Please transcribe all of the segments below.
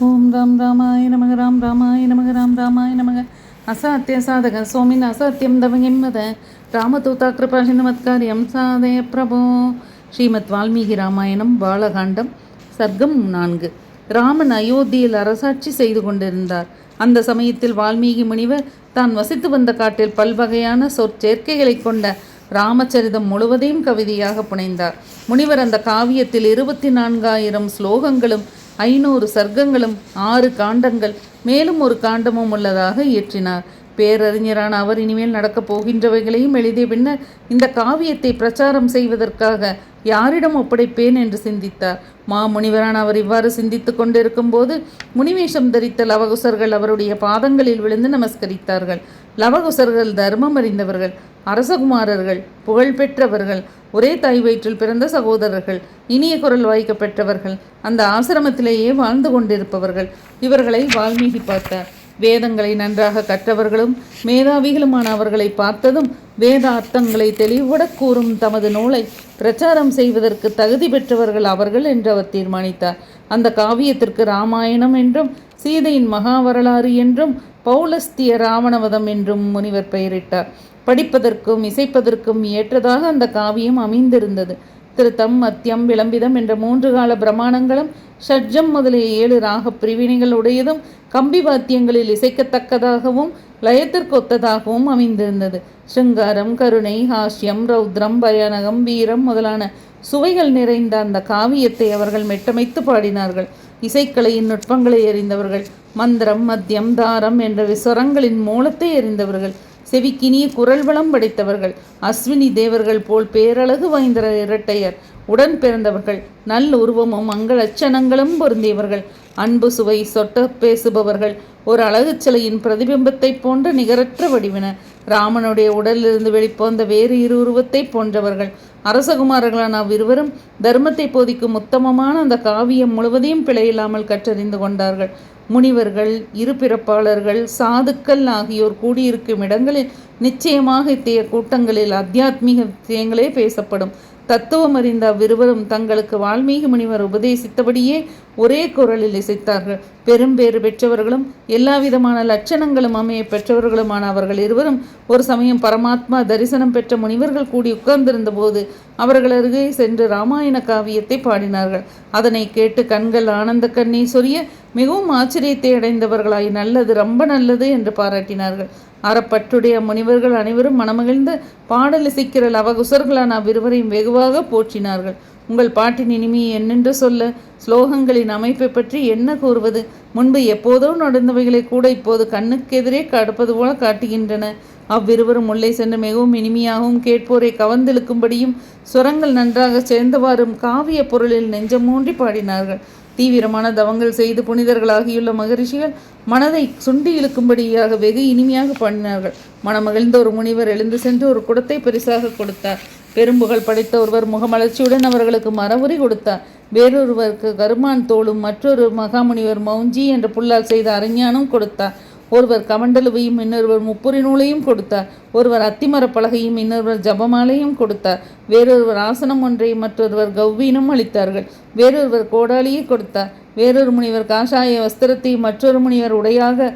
ஓம் ராம் ராமாய நமக ராம் ராமாய நமக ராம் ராமாய நமக. அசாத்திய சாதக சோமின் அசாத்தியம் தவங்கிம்மத ராமதூதா கிருபாசிந்தமத்காரியம் சாதய பிரபோ. ஸ்ரீமத் வால்மீகி ராமாயணம் பாலகாண்டம் சர்க்கம் 4. ராமன் அயோத்தியில் அரசாட்சி செய்து கொண்டிருந்தார். அந்த சமயத்தில் வால்மீகி முனிவர் தான் வசித்து வந்த காட்டில் பல்வகையான சொற்சேர்க்கைகளை கொண்ட ராமச்சரிதம் முழுவதையும் கவிதையாக புனைந்தார். முனிவர் அந்த காவியத்தில் 24,000 ஸ்லோகங்களும் 500 சர்க்கங்களும் 6 காண்டங்கள் மேலும் ஒரு காண்டமும் உள்ளதாக இயற்றினார். பேரறிஞரான அவர் இனிமேல் நடக்கப் போகின்றவைகளையும் எழுதிய பின்னர் இந்த காவியத்தை பிரச்சாரம் செய்வதற்காக யாரிடம் ஒப்படைப்பேன் என்று சிந்தித்தார். முனிவரான அவர் இவ்வாறு சிந்தித்து கொண்டிருக்கும் போது முனிவேஷம் தரித்த லவகுசர்கள் அவருடைய பாதங்களில் விழுந்து நமஸ்கரித்தார்கள். லவகுசர்கள் தர்மம் அறிந்தவர்கள், அரசகுமாரர்கள், புகழ்பெற்றவர்கள், ஒரே தாய் வயிற்றில் பிறந்த சகோதரர்கள், இனிய குரல் வாய்க்க பெற்றவர்கள், அந்த ஆசிரமத்திலேயே வாழ்ந்து கொண்டிருப்பவர்கள். இவர்களை வால்மீகி பார்த்தார். வேதங்களை நன்றாக கற்றவர்களும் மேதாவிகளுமான அவர்களை பார்த்ததும் வேத அர்த்தங்களை தெளிவுபட கூறும் தமது நூலை பிரச்சாரம் செய்வதற்கு தகுதி பெற்றவர்கள் அவர்கள் என்று அவர் தீர்மானித்தார். அந்த காவியத்திற்கு ராமாயணம் என்றும் சீதையின் மகா வரலாறு என்றும் பௌலஸ்திய ராவணவதம் என்றும் முனிவர் பெயரிட்டார். படிப்பதற்கும் இசைப்பதற்கும் ஏற்றதாக அந்த காவியம் அமைந்திருந்தது. திருத்தம், மத்தியம், விளம்பிதம் என்ற 3 கால பிரமாணங்களும் ஷட்ஜம் முதலிய 7 ராக பிரிவினைகள் உடையதும் கம்பி வாத்தியங்களில் இசைக்கத்தக்கதாகவும் லயத்திற்கொத்ததாகவும் அமைந்திருந்தது. சிருங்காரம், கருணை, ஹாஸ்யம், ரௌத்ரம், பயானகம், வீரம் முதலான சுவைகள் நிறைந்த அந்த காவியத்தை அவர்கள் மெட்டமைத்து பாடினார்கள். இசைக்கலையின் நுட்பங்களை அறிந்தவர்கள், மந்திரம், மத்தியம், தாரம் என்ற விஸ்வரங்களின் மூலத்தை அறிந்தவர்கள், செவிக்கினிய குரல் வளம் படைத்தவர்கள், அஸ்வினி தேவர்கள் போல் பேரழகு வாய்ந்த இரட்டையர், உடன் பிறந்தவர்கள், நல் உருவமும் அங்கலட்சணங்களும் பொருந்தியவர்கள், அன்பு சுவை சொட்ட பேசுபவர்கள், ஒரு அழகு சிலையின் பிரதிபிம்பத்தை போன்ற நிகரற்ற வடிவினர், ராமனுடைய உடலிலிருந்து வெளிப்போந்த வேறு 2 உருவத்தை போன்றவர்கள். அரசகுமாரர்களான அவ்விருவரும் தர்மத்தை போதிக்கும் உத்தமமான அந்த காவியம் முழுவதையும் பிழையில்லாமல் கற்றறிந்து கொண்டார்கள். முனிவர்கள், இருபிறப்பாளர்கள், சாதுக்கள் ஆகியோர் கூடியிருக்கும் இடங்களில் நிச்சயமாக இத்தகைய கூட்டங்களில் அத்தியாத்மீக விஷயங்களே பேசப்படும். தத்துவம் அறிந்த அவ்விருவரும் தங்களுக்கு வால்மீகி முனிவர் உபதேசித்தபடியே ஒரே குரலில் இசைத்தார்கள். பெரும்பேறு பெற்றவர்களும் எல்லா விதமான லட்சணங்களும் அமைய பெற்றவர்களுமான அவர்கள் இருவரும் ஒரு சமயம் பரமாத்மா தரிசனம் பெற்ற முனிவர்கள் கூடி உட்கார்ந்திருந்த போது அவர்கள் அருகே சென்று ராமாயண காவியத்தை பாடினார்கள். அதனை கேட்டு கண்கள் ஆனந்த கண்ணீர் சொரிய மிகவும் ஆச்சரியத்தை அடைந்தவர்களாய் நல்லது, ரொம்ப நல்லது என்று பாராட்டினார்கள். அறப்பற்றுடைய முனிவர்கள் அனைவரும் மனமகிழ்ந்து பாடல் இசைக்கிற லவகுசர்களான அவ்விருவரையும் வெகுவாக போற்றினார்கள். உங்கள் பாட்டின் இனிமையை என்னென்று சொல்ல, ஸ்லோகங்களின் அமைப்பை பற்றி என்ன கூறுவது? முன்பு எப்போதோ நடந்தவைகளை கூட இப்போது கண்ணுக்கெதிரே காடுப்பது போல காட்டுகின்றன. அவ்விருவரும் உள்ளே சென்று மிகவும் இனிமையாகவும் கேட்போரை கவர்ந்தெழுக்கும்படியும் சுரங்கள் நன்றாக சேர்ந்தவாறும் காவிய பொருளில் நெஞ்சமூன்றி பாடினார்கள். தீவிரமான தவங்கள் செய்து புனிதர்களாகியுள்ள மகரிஷிகள் மனதை சுண்டி இழுக்கும்படியாக வெகு இனிமையாக பாடினார்கள். மனமகிழ்ந்த ஒரு முனிவர் எழுந்து சென்று ஒரு குடத்தை பரிசாக கொடுத்தார். பெரும்புகள் படைத்த ஒருவர் முகமலர்ச்சியுடன் அவர்களுக்கு மரவுரி கொடுத்தார். வேறொருவருக்கு கருமான் தோளும், மற்றொரு மகாமுனிவர் மௌஞ்சி என்ற புல்லால் செய்த அரஞானும் கொடுத்தார். ஒருவர் கமண்டலுவையும், இன்னொருவர் முப்புரி நூலையும் கொடுத்தார். ஒருவர் அத்திமர பலகையும், இன்னொருவர் ஜபமாலையும் கொடுத்தார். வேறொருவர் ஆசனம் ஒன்றையும், மற்றொருவர் கௌவீனம் அளித்தார்கள். வேறொருவர் கோடாலியை கொடுத்தார். வேறொரு முனிவர் காஷாய வஸ்திரத்தையும், மற்றொரு முனிவர் உடையாக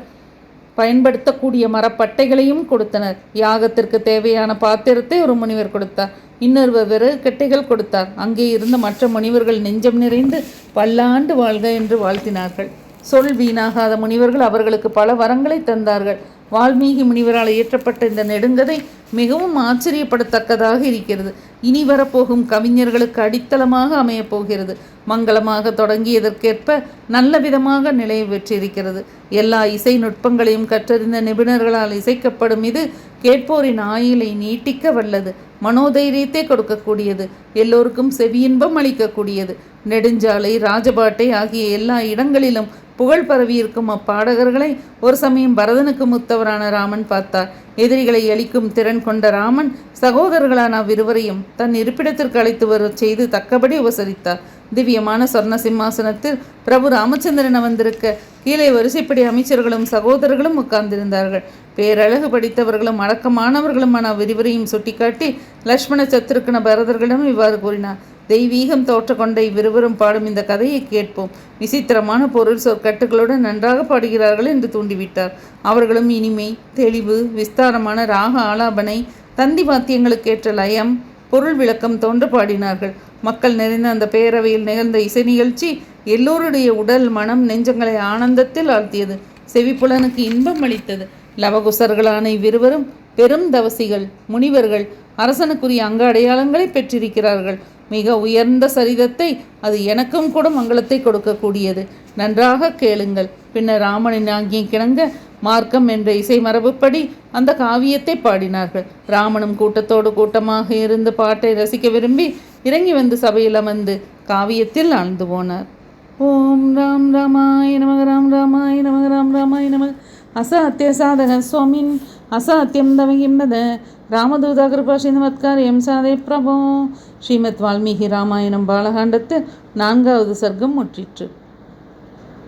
பயன்படுத்தக்கூடிய மரப்பட்டைகளையும் கொடுத்தனர். யாகத்திற்கு தேவையான பாத்திரத்தை ஒரு முனிவர் கொடுத்தார். இன்னொருவர் விறகு கட்டைகள் கொடுத்தார். அங்கே இருந்த மற்ற முனிவர்கள் நெஞ்சம் நிறைந்து பல்லாண்டு வாழ்க என்று வாழ்த்தினார்கள். சொல் வீணாகாத முனிவர்கள் அவர்களுக்கு பல வரங்களை தந்தார்கள். வால்மீகி முனிவரால் இயற்றப்பட்ட இந்த நெடுங்கதை மிகவும் ஆச்சரியப்படத்தக்கதாக இருக்கிறது. இனி வரப்போகும் கவிஞர்களுக்கு அடித்தளமாக அமையப் போகிறது. மங்களமாக தொடங்கியதற்கேற்ப நல்ல விதமாக நிலையை பெற்றிருக்கிறது. எல்லா இசை நுட்பங்களையும் கற்றறிந்த நிபுணர்களால் இசைக்கப்படும் இது கேட்போரின் ஆயுளை நீட்டிக்க வல்லது, மனோதைரியத்தை கொடுக்கக்கூடியது, எல்லோருக்கும் செவியின்பம் அளிக்கக்கூடியது. நெடுஞ்சாலை, ராஜபாட்டை ஆகிய எல்லா இடங்களிலும் புகழ் பரவியிருக்கும் அப்பாடகர்களை ஒரு சமயம் பரதனுக்கு முத்தவரான ராமன் பார்த்தார். எதிரிகளை அளிக்கும் திறன் கொண்ட ராமன் சகோதரர்களான அவ்விருவரையும் தன் இருப்பிடத்திற்கு அழைத்து வர செய்து தக்கபடி உபசரித்தார். திவ்யமான சொர்ண சிம்மாசனத்தில் பிரபு ராமச்சந்திரன் அமர்ந்திருக்க கீழே வரிசைப்படி அமைச்சர்களும் சகோதரர்களும் உட்கார்ந்திருந்தார்கள். பேரழகு படித்தவர்களும் அடக்கமானவர்களுமான விரிவரையும் சுட்டிக்காட்டி லக்ஷ்மண சத்ருக்கன பரதர்களிடம் இவ்வாறு கூறினார். தெய்வீகம் தோற்ற கொண்ட இவ்விருவரும் பாடும் இந்த கதையை கேட்போம். விசித்திரமான பொருள் சொற்கட்டுகளுடன் நன்றாக பாடுகிறார்கள் என்று தூண்டிவிட்டார். அவர்களும் இனிமை, தெளிவு, விஸ்தாரமான ராக ஆலாபனை, தந்தி வாத்தியங்களுக்கேற்ற லயம், பொருள் விளக்கம் தோன்று பாடினார்கள். மக்கள் நிறைந்த அந்த பேரவையில் நிகழ்ந்த இசை நிகழ்ச்சி எல்லோருடைய உடல், மனம், நெஞ்சங்களை ஆனந்தத்தில் ஆழ்த்தியது. செவிப்புலனுக்கு இன்பம் அளித்தது. லவகுசர்களான இவ்விருவரும் பெரும் தவசிகள், முனிவர்கள், அரசனுக்குரிய அங்க அடையாளங்களை பெற்றிருக்கிறார்கள். மிக உயர்ந்த சரிதத்தை, அது எனக்கும் கூட மங்களத்தை கொடுக்கக்கூடியது. நன்றாக கேளுங்கள். பின்னர் ராமனின் ஆகிய கிணங்க மார்க்கம் என்ற இசை மரபுப்படி அந்த காவியத்தை பாடினார்கள். ராமனும் கூட்டத்தோடு கூட்டமாக இருந்து பாட்டை ரசிக்க விரும்பி இறங்கி வந்து சபையில் அமர்ந்து காவியத்தில் ஆழ்ந்து போனார். ஓம் ராம் ராமாய நமக ராம் ராமாய நமக ராம் ராமாய நமக. அசாத்திய சாதக சுவாமின் அசாத்தியம் தவகிம்மத ராமதூதா கிருபாசிந்தமத்காரியம் சாதே பிரபோ. ஸ்ரீமத் வால்மீகி ராமாயணம் பாலகாண்டத்து 4வது சர்க்கம் முற்றிற்று.